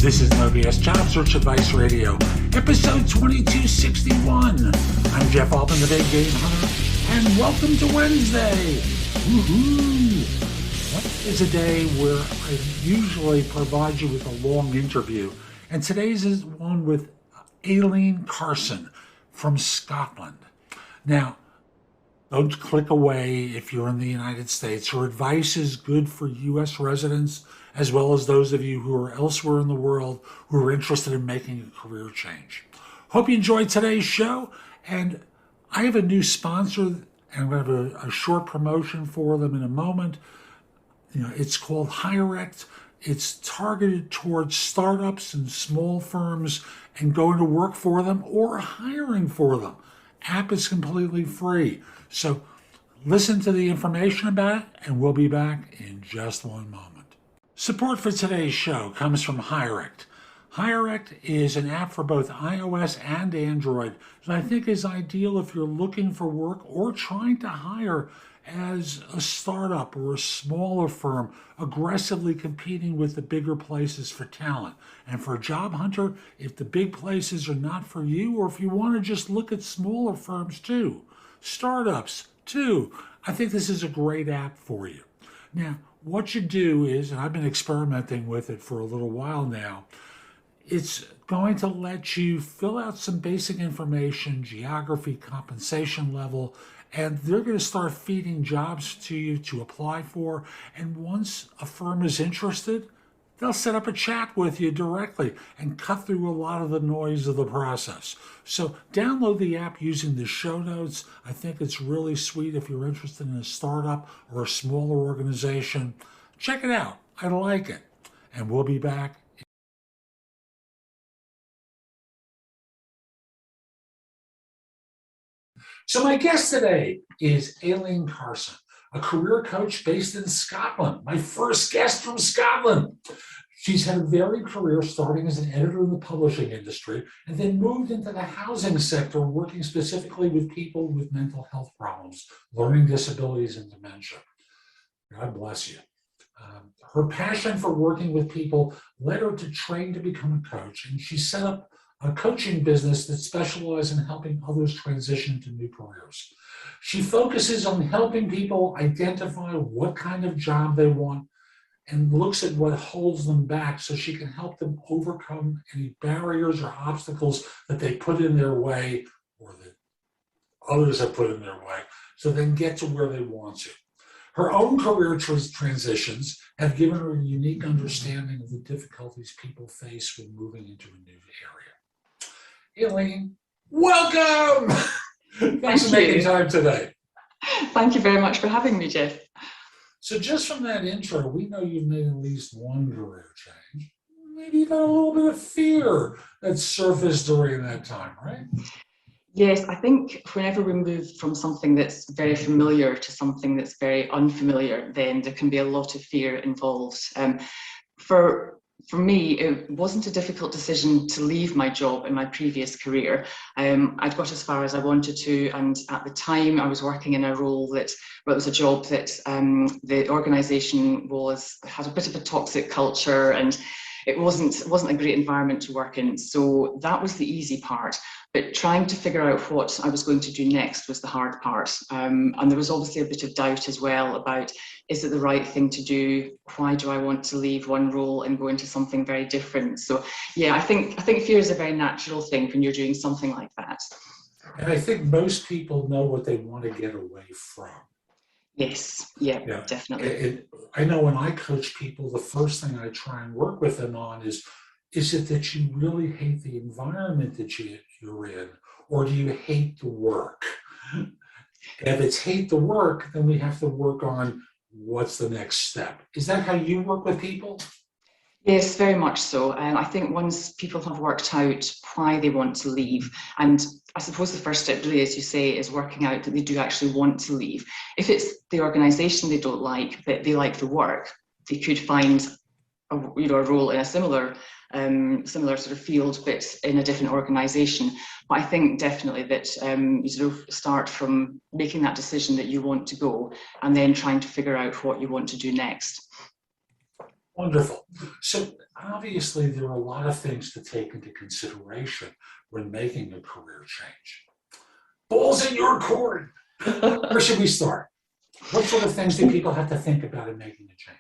This is No BS Job Search Advice Radio, episode 2261. I'm Jeff Altman, the Big Game Hunter, and welcome to Wednesday. Woohoo! Wednesday is a day where I usually provide you with a long interview, and today's is one with Aileen Carson from Scotland. Now, don't click away if you're in the United States. Her advice is good for U.S. residents, as well as those of you who are elsewhere in the world who are interested in making a career change. Hope you enjoyed today's show, and I have a new sponsor, and I'm going to have a short promotion for them in a moment. It's called HireAct. It's targeted towards startups and small firms and going to work for them or hiring for them. App is completely free. So listen to the information about it, and we'll be back in just one moment. Support for today's show comes from HireAct. HireAct is an app for both iOS and Android that I think is ideal if you're looking for work or trying to hire as a startup or a smaller firm, aggressively competing with the bigger places for talent. And for a job hunter, if the big places are not for you, or if you want to just look at smaller firms too, startups too, I think this is a great app for you. Now, what you do is, and I've been experimenting with it for a little while now, it's going to let you fill out some basic information, geography, compensation level, and they're going to start feeding jobs to you to apply for. And once a firm is interested, they'll set up a chat with you directly and cut through a lot of the noise of the process. So download the app using the show notes. I think it's really sweet if you're interested in a startup or a smaller organization. Check it out. I like it. And we'll be back. So my guest today is Aileen Carson, a career coach based in Scotland. My first guest from Scotland. She's had a varied career, starting as an editor in the publishing industry and then moved into the housing sector, working specifically with people with mental health problems, learning disabilities, and dementia. God bless you. Her passion for working with people led her to train to become a coach, and she set up a coaching business that specializes in helping others transition to new careers. She focuses on helping people identify what kind of job they want and looks at what holds them back so she can help them overcome any barriers or obstacles that they put in their way or that others have put in their way, so they can get to where they want to. Her own career transitions have given her a unique understanding of the difficulties people face when moving into a new area. Aileen, welcome! Thanks for making time today. Thank you very much for having me, Jeff. So just from that intro, we know you've made at least one career change. Maybe even a little bit of fear that surfaced during that time, right? Yes, I think whenever we move from something that's very familiar to something that's very unfamiliar, then there can be a lot of fear involved. For me, it wasn't a difficult decision to leave my job in my previous career. I'd got as far as I wanted to, and at the time I was working in a role it was a job that the organisation had a bit of a toxic culture, and it wasn't a great environment to work in. So that was the easy part. But trying to figure out what I was going to do next was the hard part. And there was obviously a bit of doubt as well about, is it the right thing to do? Why do I want to leave one role and go into something very different? So yeah, I think fear is a very natural thing when you're doing something like that. And I think most people know what they want to get away from. Yes, yeah, definitely. I know when I coach people, the first thing I try and work with them on is it that you really hate the environment that you're in, or do you hate the work? If it's hate the work, then we have to work on what's the next step. Is that how you work with people? Yes, very much so. And I think once people have worked out why they want to leave, and I suppose the first step really, as you say, is working out that they do actually want to leave. If it's the organisation they don't like, but they like the work, they could find a role in a similar sort of field, but in a different organisation. But I think definitely that you sort of start from making that decision that you want to go, and then trying to figure out what you want to do next. Wonderful. So obviously there are a lot of things to take into consideration when making a career change. Balls in your court. Where should we start? What sort of things do people have to think about in making a change?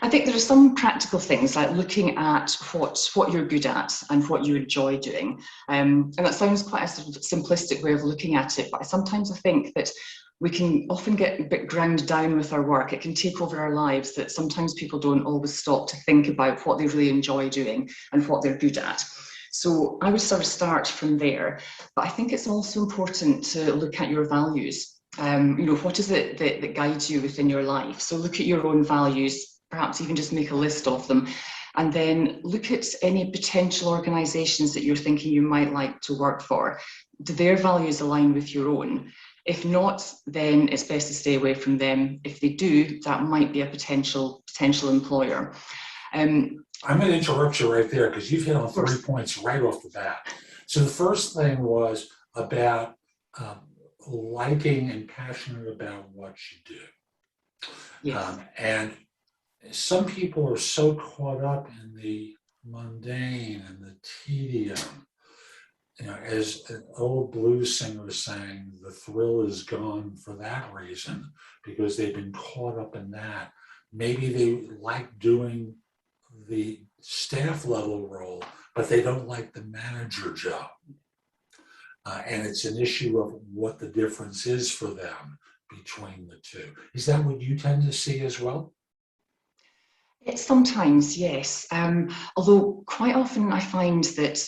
I think there are some practical things like looking at what you're good at and what you enjoy doing. And that sounds quite a sort of simplistic way of looking at it, but sometimes I think that we can often get a bit ground down with our work. It can take over our lives, that sometimes people don't always stop to think about what they really enjoy doing and what they're good at. So I would sort of start from there. But I think it's also important to look at your values. What is it that guides you within your life? So look at your own values, perhaps even just make a list of them, and then look at any potential organisations that you're thinking you might like to work for. Do their values align with your own? If not, then it's best to stay away from them. If they do, that might be a potential employer. I'm going to interrupt you right there because you've hit on 3 points right off the bat. So the first thing was about liking and passionate about what you do. Yes. And some people are so caught up in the mundane and the tedium. As an old blues singer sang, the thrill is gone for that reason, because they've been caught up in that. Maybe they like doing the staff level role, but they don't like the manager job. And it's an issue of what the difference is for them between the two. Is that what you tend to see as well? Sometimes, yes. Although quite often I find that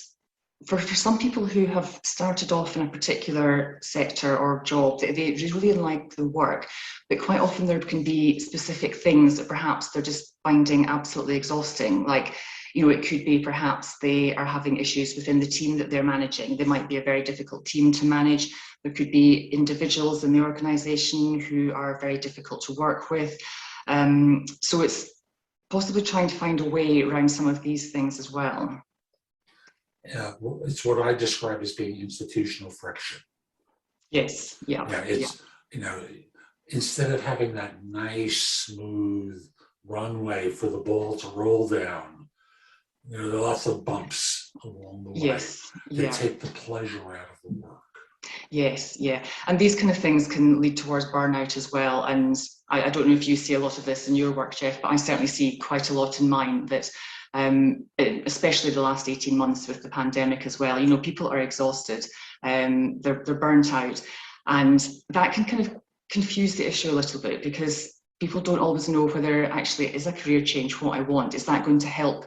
for some people who have started off in a particular sector or job, they really like the work, but quite often there can be specific things that perhaps they're just finding absolutely exhausting. Like, it could be perhaps they are having issues within the team that they're managing. They might be a very difficult team to manage. There could be individuals in the organisation who are very difficult to work with. So it's possibly trying to find a way around some of these things as well. Yeah, well, it's what I describe as being institutional friction. Yes, yeah. It's, instead of having that nice, smooth runway for the ball to roll down, there are lots of bumps along the way that take the pleasure out of the work. Yes, yeah. And these kind of things can lead towards burnout as well. And I don't know if you see a lot of this in your work, Jeff, but I certainly see quite a lot in mine that, especially the last 18 months with the pandemic as well, people are exhausted, they're burnt out. And that can kind of confuse the issue a little bit, because people don't always know whether actually is a career change what I want. Is that going to help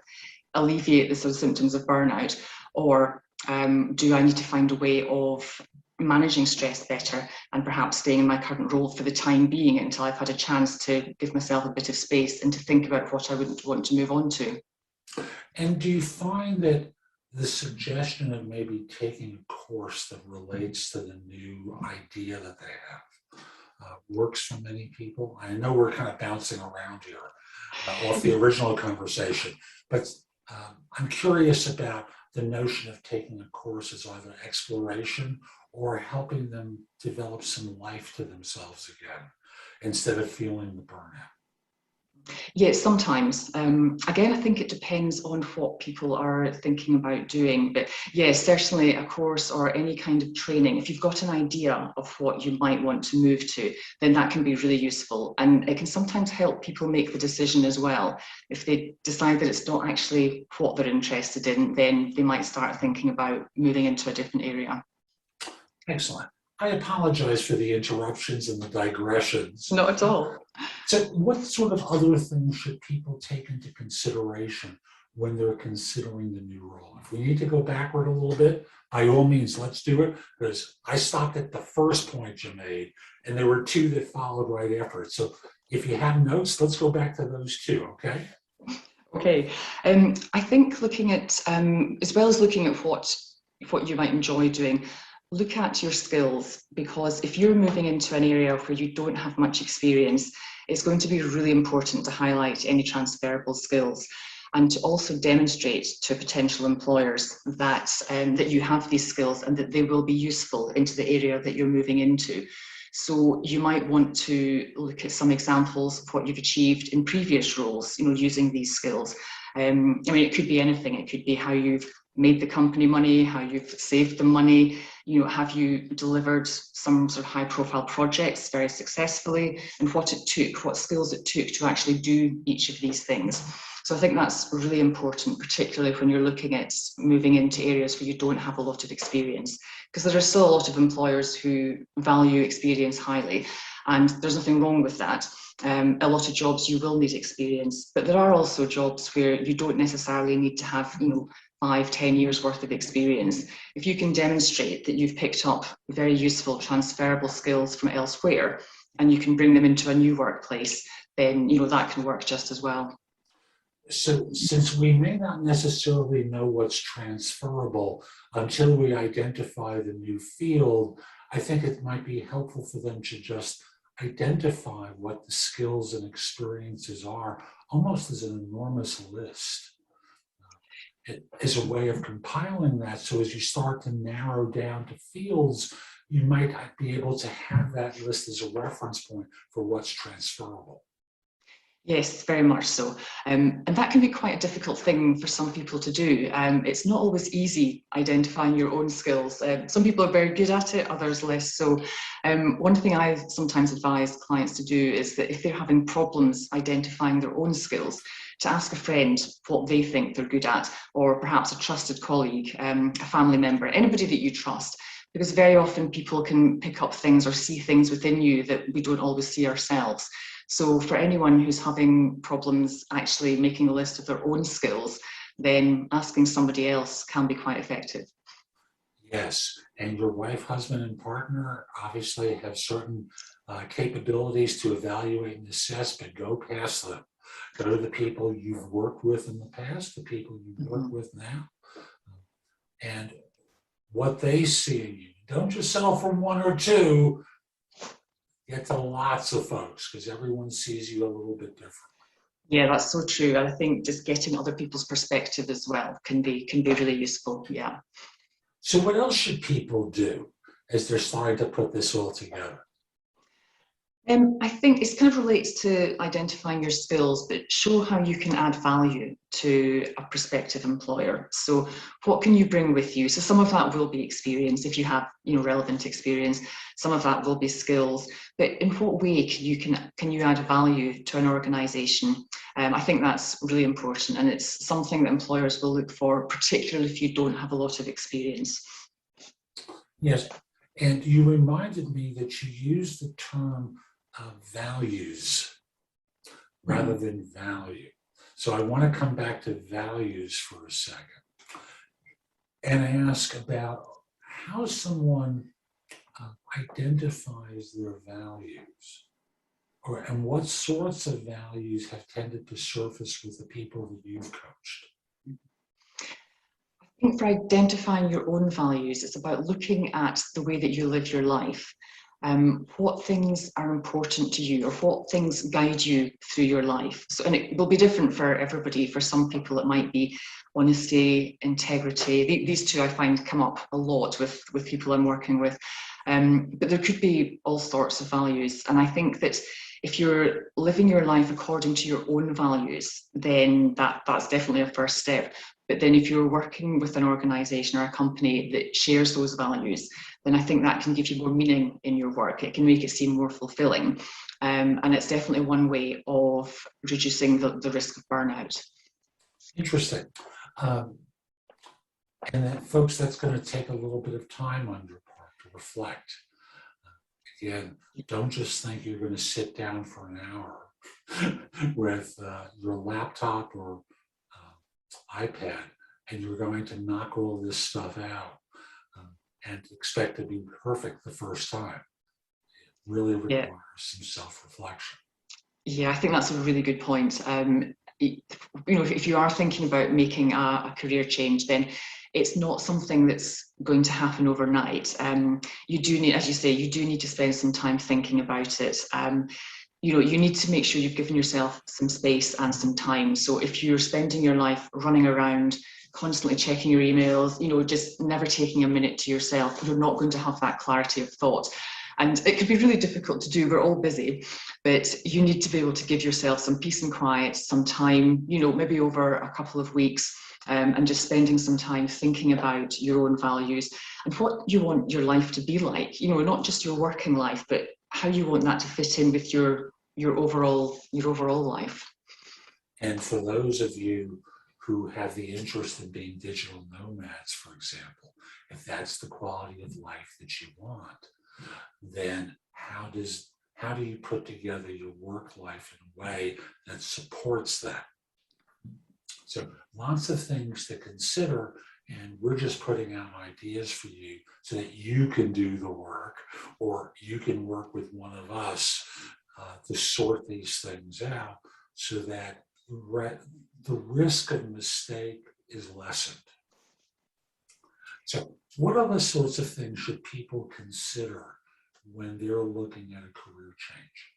alleviate the sort of symptoms of burnout? Or do I need to find a way of managing stress better and perhaps staying in my current role for the time being until I've had a chance to give myself a bit of space and to think about what I would want to move on to? And do you find that the suggestion of maybe taking a course that relates to the new idea that they have works for many people? I know we're kind of bouncing around here off the original conversation, but I'm curious about the notion of taking a course as either exploration or helping them develop some life to themselves again, instead of feeling the burnout. Yes, sometimes. Again, I think it depends on what people are thinking about doing. But yes, certainly a course or any kind of training, if you've got an idea of what you might want to move to, then that can be really useful. And it can sometimes help people make the decision as well. If they decide that it's not actually what they're interested in, then they might start thinking about moving into a different area. Excellent. I apologize for the interruptions and the digressions. Not at all. So what sort of other things should people take into consideration when they're considering the new role? If we need to go backward a little bit, by all means, let's do it, because I stopped at the first point you made, and there were two that followed right after it. So if you have notes, let's go back to those two, okay? Okay. I think looking at, as well as looking at what you might enjoy doing, look at your skills, because if you're moving into an area where you don't have much experience, it's going to be really important to highlight any transferable skills and to also demonstrate to potential employers that, that you have these skills and that they will be useful into the area that you're moving into. So you might want to look at some examples of what you've achieved in previous roles, using these skills. I mean, it could be anything. It could be how you've made the company money, how you've saved them money, have you delivered some sort of high profile projects very successfully, and what skills it took to actually do each of these things. So I think that's really important, particularly when you're looking at moving into areas where you don't have a lot of experience, because there are still a lot of employers who value experience highly, and there's nothing wrong with that. A lot of jobs you will need experience, but there are also jobs where you don't necessarily need to have 5-10 years worth of experience. If you can demonstrate that you've picked up very useful transferable skills from elsewhere and you can bring them into a new workplace, then that can work just as well. So since we may not necessarily know what's transferable until we identify the new field, I think it might be helpful for them to just identify what the skills and experiences are, almost as an enormous list. It is a way of compiling that, so as you start to narrow down to fields, you might be able to have that list as a reference point for what's transferable. Yes, very much so. And that can be quite a difficult thing for some people to do. It's not always easy identifying your own skills. Some people are very good at it, others less so. One thing I sometimes advise clients to do is that if they're having problems identifying their own skills, to ask a friend what they think they're good at, or perhaps a trusted colleague, a family member, anybody that you trust. Because very often people can pick up things or see things within you that we don't always see ourselves. So for anyone who's having problems actually making a list of their own skills, then asking somebody else can be quite effective. Yes, and your wife, husband, and partner obviously have certain capabilities to evaluate and assess, but go past them. Go to the people you've worked with in the past, the people you work with now, and what they see in you. Don't just settle for one or two. Get to lots of folks, because everyone sees you a little bit different. Yeah, that's so true. And I think just getting other people's perspective as well can be really useful. Yeah. So what else should people do as they're starting to put this all together? I think it kind of relates to identifying your skills, but show how you can add value to a prospective employer. So what can you bring with you? So some of that will be experience, if you have relevant experience. Some of that will be skills, but in what way can you add value to an organization? I think that's really important, and it's something that employers will look for, particularly if you don't have a lot of experience. Yes, and you reminded me that you used the term values rather than value. So I want to come back to values for a second and ask about how someone identifies their values, and what sorts of values have tended to surface with the people that you've coached. I think for identifying your own values, it's about looking at the way that you live your life. What things are important to you, or what things guide you through your life. So, and it will be different for everybody. For some people, it might be honesty, integrity. These two I find come up a lot with people I'm working with. But there could be all sorts of values. And I think that if you're living your life according to your own values, then that's definitely a first step. But then if you're working with an organization or a company that shares those values, then I think that can give you more meaning in your work. It can make it seem more fulfilling. And it's definitely one way of reducing the risk of burnout. Interesting. And then, folks, that's going to take a little bit of time on your part to reflect. Again, don't just think you're going to sit down for an hour with your laptop or iPad and you're going to knock all this stuff out and expect to be perfect the first time. It really requires some self-reflection. Yeah, I think that's a really good point. If you are thinking about making a career change, then it's not something that's going to happen overnight. You do need, as you say, you do need to spend some time thinking about it. You need to make sure you've given yourself some space and some time. So if you're spending your life running around, constantly checking your emails, just never taking a minute to yourself, you're not going to have that clarity of thought. And it can be really difficult to do. We're all busy, but you need to be able to give yourself some peace and quiet, some time, maybe over a couple of weeks, and just spending some time thinking about your own values and what you want your life to be like, not just your working life, but how you want that to fit in with your overall life. And for those of you who have the interest in being digital nomads, for example, if that's the quality of life that you want, then how do you put together your work life in a way that supports that? So lots of things to consider, and we're just putting out ideas for you so that you can do the work, or you can work with one of us to sort these things out so that the risk of mistake is lessened. So what other sorts of things should people consider when they're looking at a career change?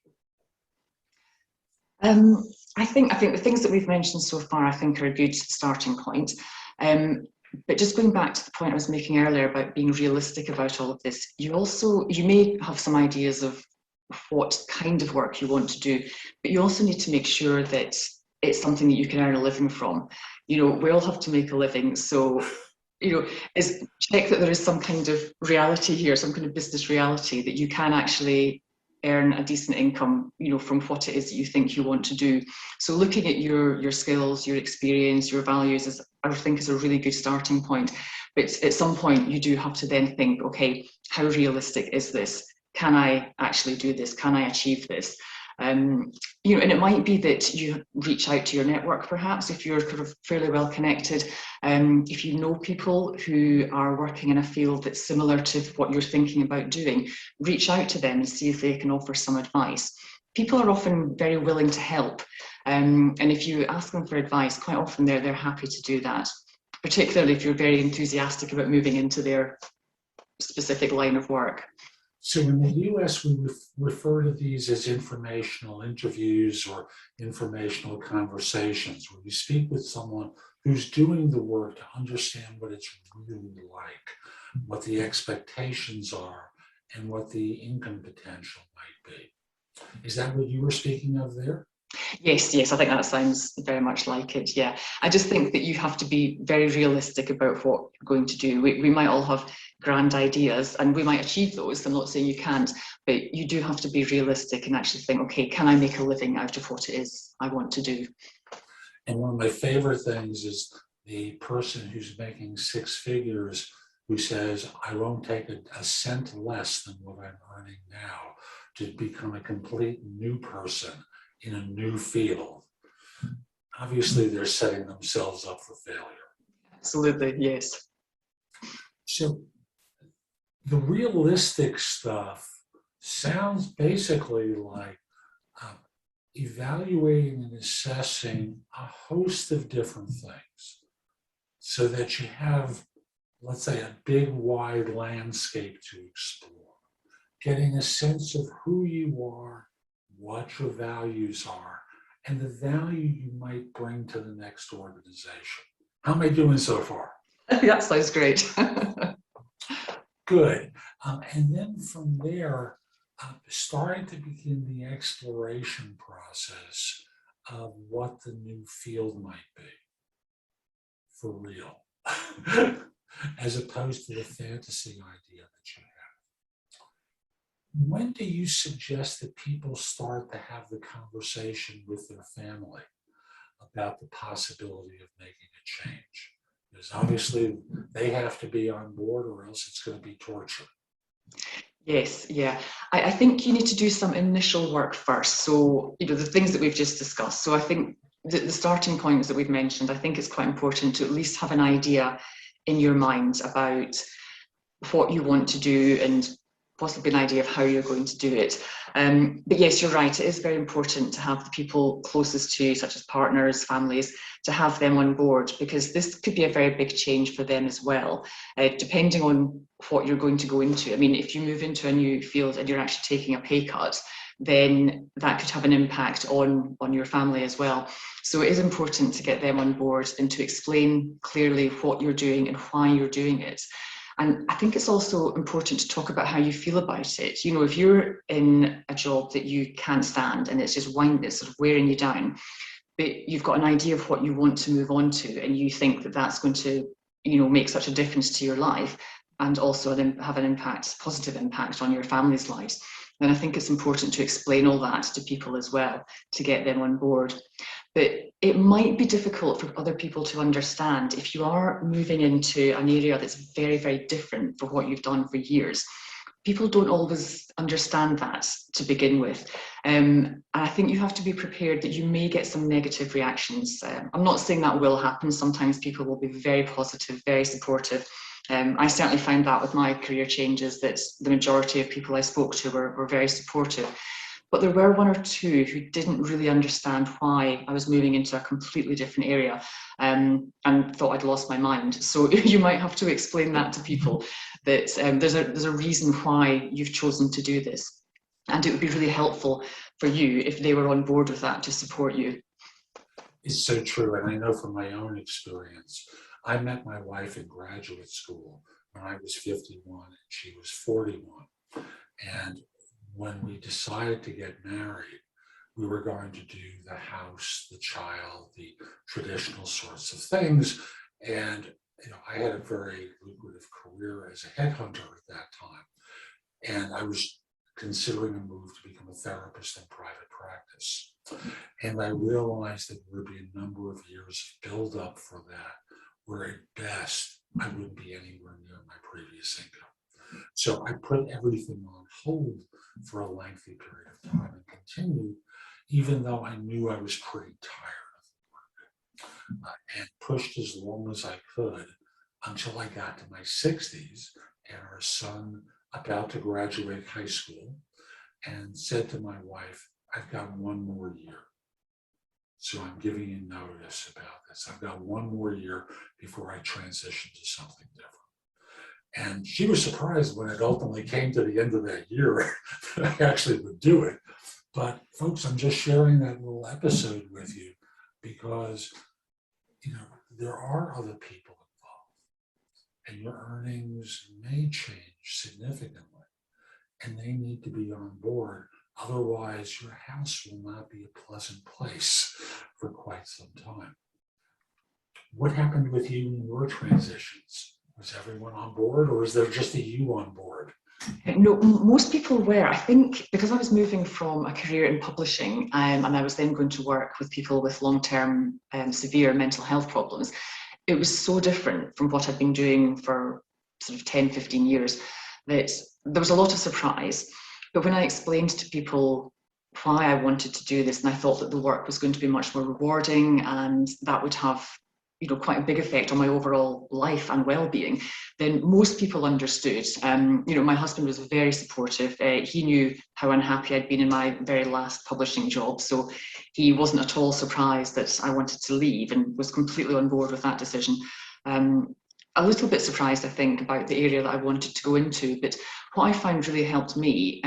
I think the things that we've mentioned so far, I think, are a good starting point. But just going back to the point I was making earlier about being realistic about all of this, you may have some ideas of what kind of work you want to do, but you also need to make sure that it's something that you can earn a living from. We all have to make a living, so is check that there is some kind of reality here, some kind of business reality that you can actually earn a decent income, from what it is that you think you want to do. So looking at your skills, your experience, your values I think is a really good starting point. But at some point you do have to then think, okay, how realistic is this? Can I actually do this? Can I achieve this? And it might be that you reach out to your network, perhaps, if you're kind of fairly well connected. If you know people who are working in a field that's similar to what you're thinking about doing, reach out to them and see if they can offer some advice. People are often very willing to help. And if you ask them for advice, quite often they're happy to do that, particularly if you're very enthusiastic about moving into their specific line of work. So in the US, we refer to these as informational interviews or informational conversations, where you speak with someone who's doing the work to understand what it's really like, what the expectations are, and what the income potential might be. Is that what you were speaking of there? Yes, I think that sounds very much like it, yeah. I just think that you have to be very realistic about what you're going to do. We might all have grand ideas and we might achieve those. I'm not saying you can't, but you do have to be realistic and actually think, okay, can I make a living out of what it is I want to do? And one of my favorite things is the person who's making six figures who says, I won't take a cent less than what I'm earning now to become a complete new person in a new field. Obviously, they're setting themselves up for failure. Absolutely, yes. So the realistic stuff sounds basically like evaluating and assessing a host of different things so that you have, let's say, a big, wide landscape to explore, getting a sense of who you are, what your values are, and the value you might bring to the next organization. How am I doing so far? That sounds great. Good. And then from there, starting to begin the exploration process of what the new field might be for real, as opposed to the fantasy idea that you have. When do you suggest that people start to have the conversation with their family about the possibility of making a change? Because obviously they have to be on board or else it's going to be torture. Yes, yeah. I think you need to do some initial work first. So, the things that we've just discussed. So I think the starting points that we've mentioned, I think it's quite important to at least have an idea in your mind about what you want to do and possibly an idea of how you're going to do it. But yes, you're right. It is very important to have the people closest to you, such as partners, families, to have them on board, because this could be a very big change for them as well, depending on what you're going to go into. I mean, if you move into a new field and you're actually taking a pay cut, then that could have an impact on your family as well. So it is important to get them on board and to explain clearly what you're doing and why you're doing it. And I think it's also important to talk about how you feel about it. You know, if you're in a job that you can't stand and it's just it's sort of wearing you down, but you've got an idea of what you want to move on to, and you think that that's going to, you know, make such a difference to your life and also have an impact, positive impact on your family's lives, then I think it's important to explain all that to people as well, to get them on board. But it might be difficult for other people to understand if you are moving into an area that's very, very different from what you've done for years. People don't always understand that to begin with. And I think you have to be prepared that you may get some negative reactions. I'm not saying that will happen. Sometimes people will be very positive, very supportive. I certainly found that with my career changes, that the majority of people I spoke to were very supportive. But there were one or two who didn't really understand why I was moving into a completely different area, and thought I'd lost my mind. So you might have to explain that to people, that there's a reason why you've chosen to do this. And it would be really helpful for you if they were on board with that, to support you. It's so true. And I know from my own experience, I met my wife in graduate school when I was 51 and she was 41. And when we decided to get married, we were going to do the house, the child, the traditional sorts of things. And you know, I had a very lucrative career as a headhunter at that time. And I was considering a move to become a therapist in private practice. And I realized that there would be a number of years of build up for that, where at best I wouldn't be anywhere near my previous income. So I put everything on hold for a lengthy period of time and continued, even though I knew I was pretty tired of work, and pushed as long as I could until I got to my 60s and our son about to graduate high school, and said to my wife, I've got one more year. So I'm giving you notice about this. I've got one more year before I transition to something different. And she was surprised when it ultimately came to the end of that year that I actually would do it. But folks, I'm just sharing that little episode with you because, you know, there are other people involved and your earnings may change significantly and they need to be on board. Otherwise, your house will not be a pleasant place for quite some time. What happened with you in your transitions? Was everyone on board, or is there just a you on board? No, most people were. I think because I was moving from a career in publishing, and I was then going to work with people with long-term severe mental health problems, it was so different from what I'd been doing for sort of 10, 15 years that there was a lot of surprise. But when I explained to people why I wanted to do this, and I thought that the work was going to be much more rewarding and that would have, you know, quite a big effect on my overall life and well-being, then most people understood. You know, my husband was very supportive. He knew how unhappy I'd been in my very last publishing job, so he wasn't at all surprised that I wanted to leave and was completely on board with that decision. A little bit surprised, I think, about the area that I wanted to go into, but what I found really helped me,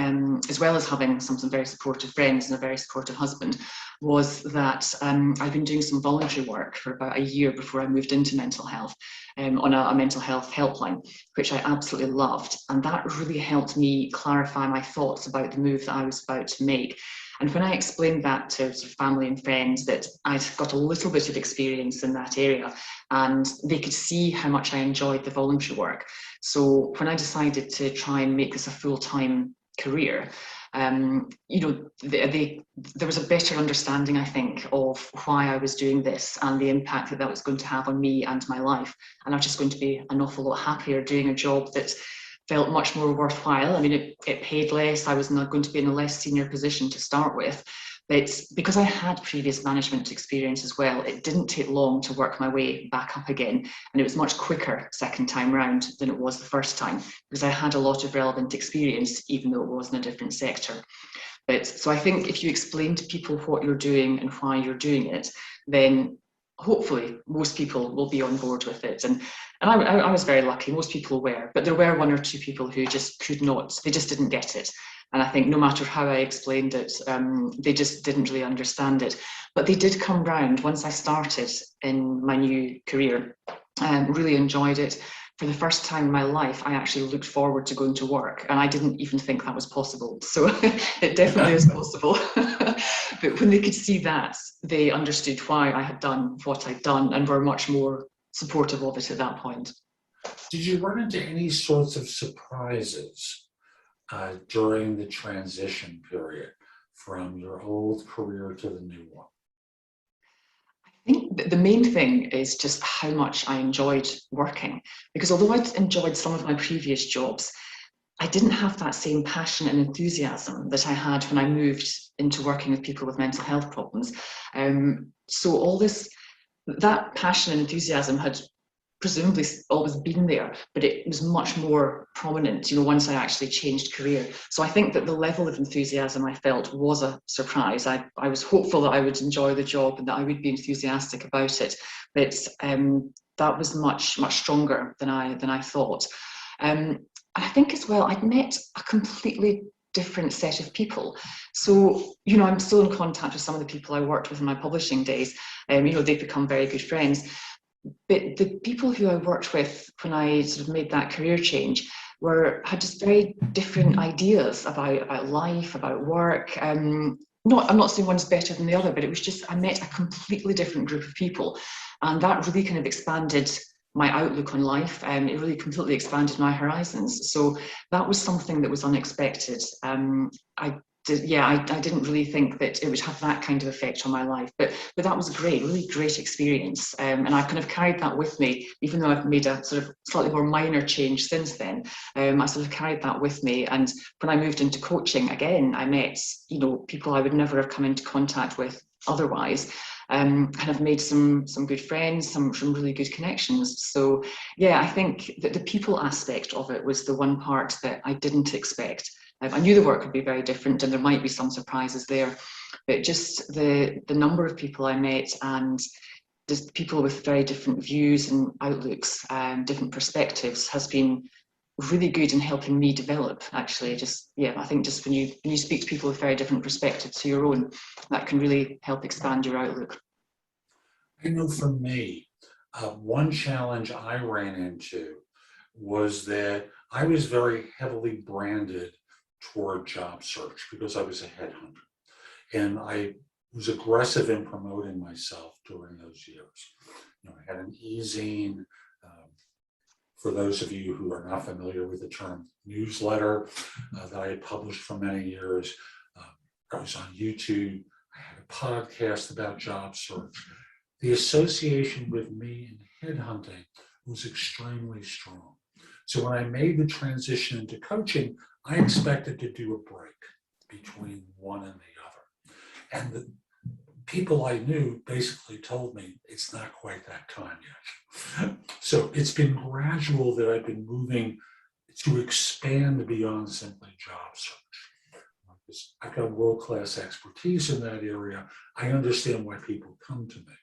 as well as having some very supportive friends and a very supportive husband, was that I've been doing some voluntary work for about a year before I moved into mental health, on a mental health helpline, which I absolutely loved. And that really helped me clarify my thoughts about the move that I was about to make. And when I explained that to sort of family and friends, that I'd got a little bit of experience in that area, and they could see how much I enjoyed the voluntary work. So when I decided to try and make this a full-time career, you know, there was a better understanding, I think, of why I was doing this and the impact that that was going to have on me and my life. And I was just going to be an awful lot happier doing a job that felt much more worthwhile. I mean, it paid less. I was not going to be in a less senior position to start with. But because I had previous management experience as well, it didn't take long to work my way back up again. And it was much quicker second time round than it was the first time, because I had a lot of relevant experience, even though it was in a different sector. But so I think if you explain to people what you're doing and why you're doing it, then hopefully most people will be on board with it. And I was very lucky, most people were, but there were one or two people who just could not, they just didn't get it. And I think no matter how I explained it, they just didn't really understand it. But they did come round once I started in my new career. Really enjoyed it. for the first time in my life, I actually looked forward to going to work, and I didn't even think that was possible. So it definitely is possible. But when they could see that, they understood why I had done what I'd done and were much more supportive of it at that point. Did you run into any sorts of surprises during the transition period from your old career to the new one? I think the main thing is just how much I enjoyed working, because although I'd enjoyed some of my previous jobs, I didn't have that same passion and enthusiasm that I had when I moved into working with people with mental health problems. So all this, that passion and enthusiasm had presumably always been there, but it was much more prominent, once I actually changed career. So I think that the level of enthusiasm I felt was a surprise. I was hopeful that I would enjoy the job and that I would be enthusiastic about it, but that was much stronger than I thought. I think as well, I'd met a completely different set of people. So, I'm still in contact with some of the people I worked with in my publishing days. They've become very good friends. But the people who I worked with when I sort of made that career change had just very different ideas about life, about work. I'm not saying one's better than the other, but it was just, I met a completely different group of people. And that really kind of expanded my outlook on life, and it really completely expanded my horizons. So that was something that was unexpected. I didn't really think that it would have that kind of effect on my life, but that was a really great experience. And I've kind of carried that with me, even though I've made a sort of slightly more minor change since then. I sort of carried that with me. And when I moved into coaching, again, I met, people I would never have come into contact with otherwise. Kind of made some good friends, some really good connections. So yeah, I think that the people aspect of it was the one part that I didn't expect. I knew the work would be very different and there might be some surprises there, but just the number of people I met and just people with very different views and outlooks and different perspectives has been really good in helping me develop, actually. I think just when you speak to people with very different perspectives to your own, that can really help expand your outlook. I know for me, one challenge I ran into was that I was very heavily branded toward job search because I was a headhunter. And I was aggressive in promoting myself during those years. I had an e-zine. For those of you who are not familiar with the term newsletter, that I had published for many years. I was on YouTube. I had a podcast about job search. The association with me in headhunting was extremely strong. So when I made the transition into coaching, I expected to do a break between one and the other. And the people I knew basically told me it's not quite that time yet. So it's been gradual that I've been moving to expand beyond simply job search. I've got world-class expertise in that area. I understand why people come to me,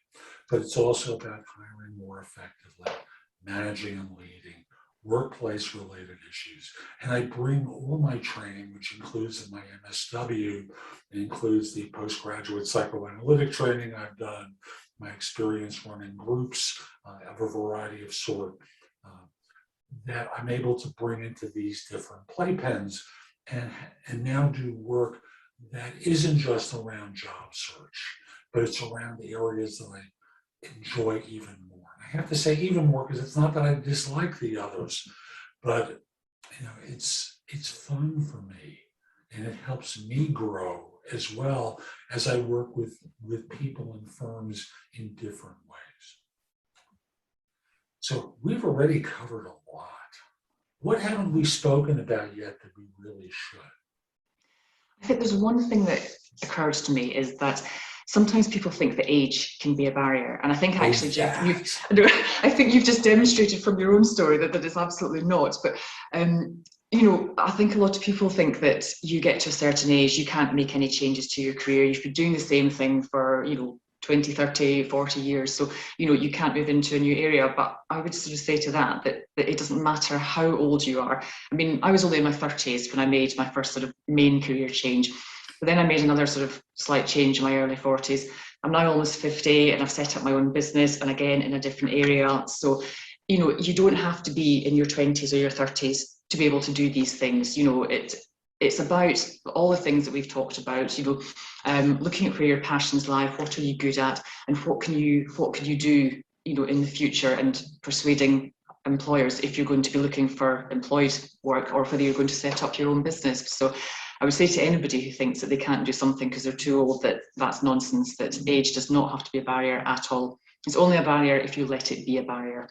but it's also about hiring more effectively, managing and leading, workplace-related issues. And I bring all my training, which includes my MSW, it includes the postgraduate psychoanalytic training I've done, my experience running groups of a variety of sort, that I'm able to bring into these different playpens and now do work that isn't just around job search, but it's around the areas that I enjoy even more. I have to say even more because it's not that I dislike the others, but it's fun for me and it helps me grow as well as I work with people and firms in different ways. So we've already covered a lot. What haven't we spoken about yet that we really should? I think there's one thing that occurs to me is that sometimes people think that age can be a barrier. And I think actually, Jeff, I think you've just demonstrated from your own story that it's absolutely not. But, I think a lot of people think that you get to a certain age, you can't make any changes to your career. You've been doing the same thing for, 20, 30, 40 years. So, you can't move into a new area. But I would sort of say to that it doesn't matter how old you are. I mean, I was only in my 30s when I made my first sort of main career change. But then I made another sort of slight change in my early 40s. I'm now almost 50 and I've set up my own business, and again in a different area. So you don't have to be in your 20s or your 30s to be able to do these things. It's about all the things that we've talked about, looking at where your passions lie, what are you good at, and what can you do, in the future, and persuading employers if you're going to be looking for employed work or whether you're going to set up your own business. So I would say to anybody who thinks that they can't do something because they're too old, that's nonsense, that age does not have to be a barrier at all. It's only a barrier if you let it be a barrier.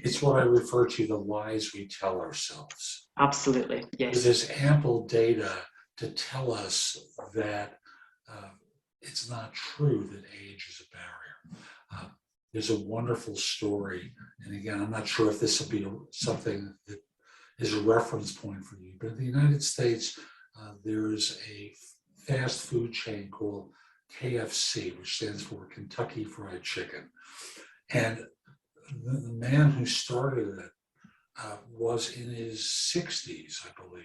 It's what I refer to the lies we tell ourselves. Absolutely, yes. There's ample data to tell us that it's not true that age is a barrier. There's a wonderful story, and again, I'm not sure if this will be something that is a reference point for you, but in the United States, there's a fast food chain called KFC, which stands for Kentucky Fried Chicken. And the man who started it was in his 60s, I believe.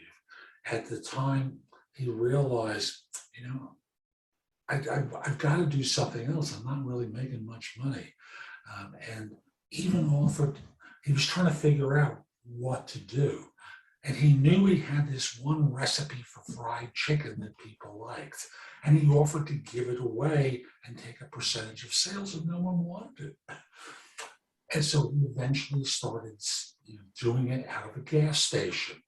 At the time, he realized, I've got to do something else. I'm not really making much money. And even he was trying to figure out what to do. And he knew he had this one recipe for fried chicken that people liked. And he offered to give it away and take a percentage of sales, and no one wanted it. And so he eventually started doing it out of a gas station.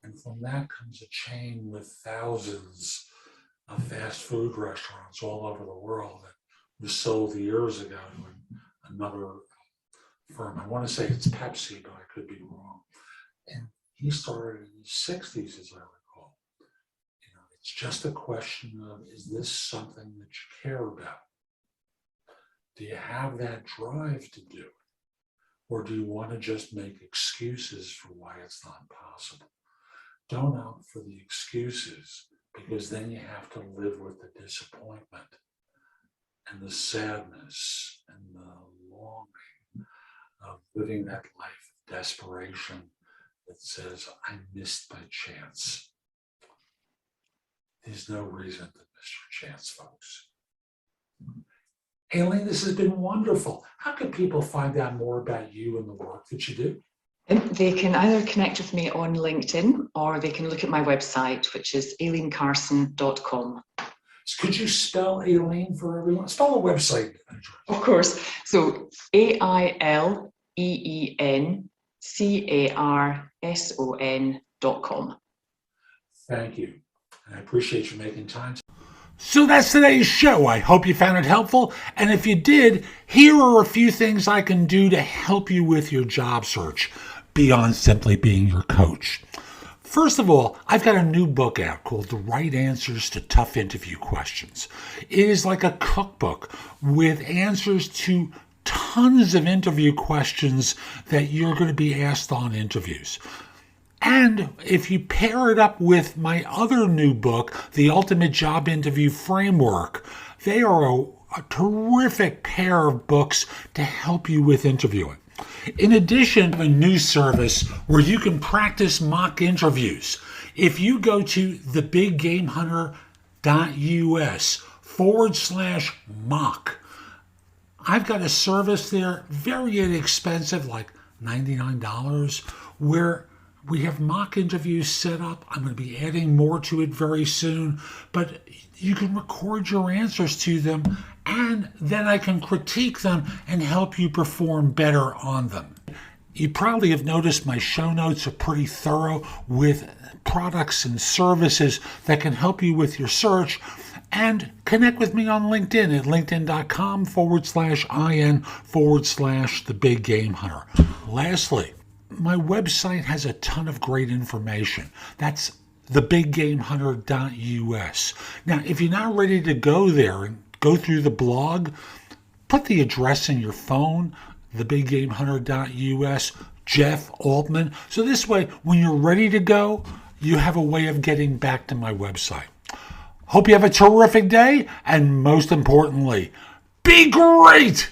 And from that comes a chain with thousands of fast food restaurants all over the world that was sold years ago to another firm. I want to say it's Pepsi, but I could be wrong. And he started in his 60s, as I recall. It's just a question of, is this something that you care about? Do you have that drive to do it? Or do you want to just make excuses for why it's not possible? Don't opt for the excuses, because then you have to live with the disappointment and the sadness and the longing of living that life of desperation that says, I missed my chance. There's no reason to miss your chance, folks. Aileen, this has been wonderful. How can people find out more about you and the work that you do? They can either connect with me on LinkedIn, or they can look at my website, which is aileencarson.com. Could you spell Aileen for everyone? Spell the website. Of course. So AILEENCARSON.com. Thank you. I appreciate you making time. So that's today's show. I hope you found it helpful. And if you did, here are a few things I can do to help you with your job search beyond simply being your coach. First of all, I've got a new book out called The Right Answers to Tough Interview Questions. It is like a cookbook with answers to tons of interview questions that you're going to be asked on interviews. And if you pair it up with my other new book, The Ultimate Job Interview Framework, they are a terrific pair of books to help you with interviewing. In addition, I have a new service where you can practice mock interviews. If you go to thebiggamehunter.us/mock, I've got a service there, very inexpensive, like $99, where we have mock interviews set up. I'm going to be adding more to it very soon, but you can record your answers to them, and then I can critique them and help you perform better on them. You probably have noticed my show notes are pretty thorough with products and services that can help you with your search. And connect with me on LinkedIn at linkedin.com/in/thebiggamehunter. Lastly, my website has a ton of great information. That's thebiggamehunter.us. Now, if you're not ready to go there and go through the blog, put the address in your phone, thebiggamehunter.us, Jeff Altman. So this way, when you're ready to go, you have a way of getting back to my website. Hope you have a terrific day, and most importantly, be great!